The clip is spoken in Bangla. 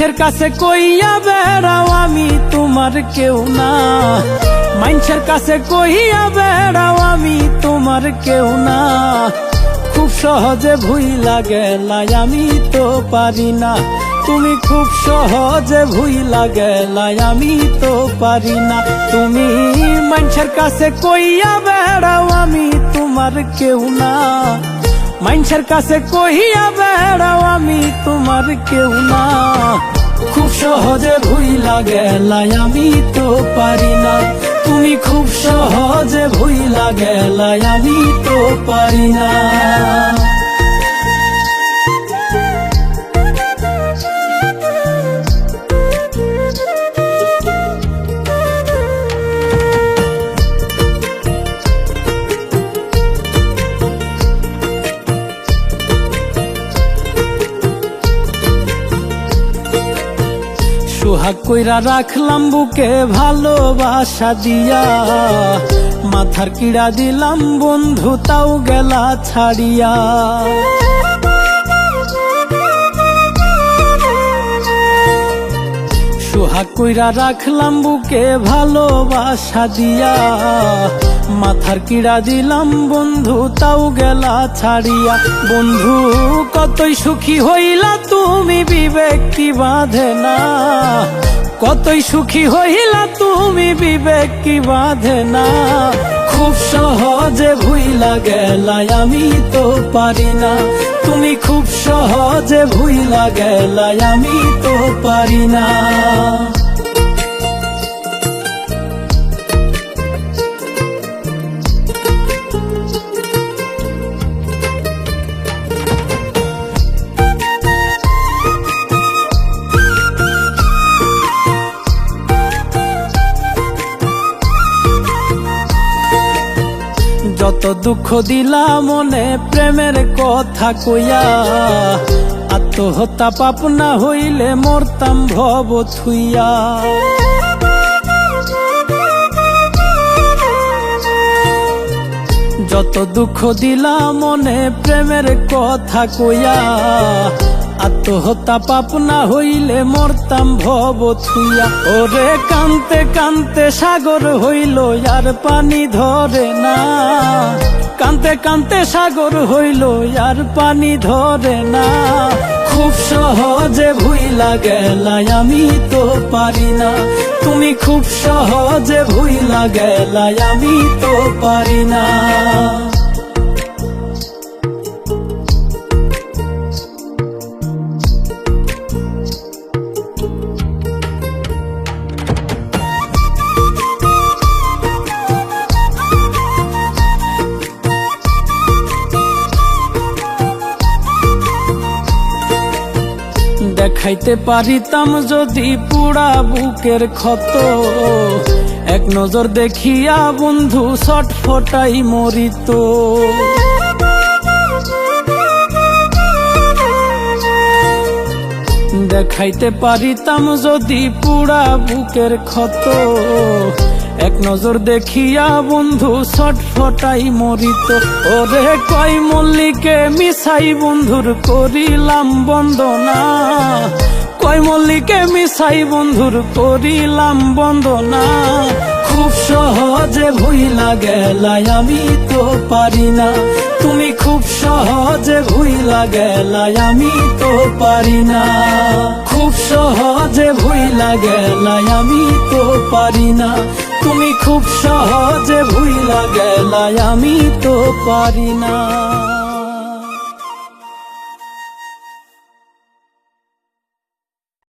মানুষের কাছে কইয়া বেড়াও আমি তোমার কেউ না, মানুষের কাছে কইয়া বেড়াও আমি তোমার কেউ না। খুব সহজে ভুইলা গেলাই আমি তো পারি না, তুমি খুব সহজে ভুইলা গেলাই আমি তো পারি না। তুমি মানুষের কাছে কইয়া বেড়াও আমি তোমার কেউ না, মানুষের কাছে কইয়া বেড়াও আমি তোমার কেউ না। খুব সহজে ভুইলা গেলাই আমি তো পারি না, তুমি খুব সহজে ভুইলা গেলাই আমি তো পারি না। সোহাগ কইরা রাখলাম বুকে ভালোবাসা দিয়া, মাথার কিড়া দিলাম বন্ধু তাও গেলা ছাড়িয়া। সোহাগ কইরা রাখলাম বুকে ভালোবাসা দিয়া, মাথার কিড়া দিলাম বন্ধু তাও গেলা ছাড়িয়া। বন্ধু কতই সুখী হইলা তুমি বিবেক কি বাঁধে না, কতই সুখী হইলা তুমি বিবেক কি বাঁধে না। খুব সহজে ভুইলা গেলাই আমি তো পারি না, তুমি খুব সহজে ভুইলা গেলাই আমি তো পারি না। যত দুঃখ দিলা মনে প্রেমের কথা কইয়া, আত্মহত্যা পাপ না হইলে মরতাম ভব থুইয়া। যত দুঃখ দিলা মনে প্রেমের কথা কইয়া, আত্মহত্যা পাপ না হইলে মরতাম ভব থুইয়া। ওরে কানতে কানতে সাগর হইল আর পানি ধরে না, কানতে কানতে সাগর হইল আর পানি ধরে না। খুব সহজে ভুইলা গেলাই আমি তো পারি না, তুমি খুব সহজে ভুইলা গেলাই আমি তো পারি না। দেখাইতে পারিতাম যদি পুরা বুকের ক্ষত, এক নজর দেখিয়া বন্ধু ছটফটাই মরিত। দেখাইতে পারিতাম যদি পুরা বুকের ক্ষত, এক নজর দেখিয়া বন্ধু ছটফটাই মরিত। ওরে কয় মল্লিকে মিশাই বন্ধুর করিলাম বন্দনা, কয় মল্লিকে মিশাই বন্ধুর করিলাম বন্দনা। খুব সহজে ভুইলা গেলাই আমি তো পারি না, তুমি খুব সহজে ভুইলা গেলাই আমি তো পারি না। খুব সহজে ভুইলা গেলাই আমি তো পারি না, তুমি খুব সহজে ভুইলা গেলাই আমি তো পারি না।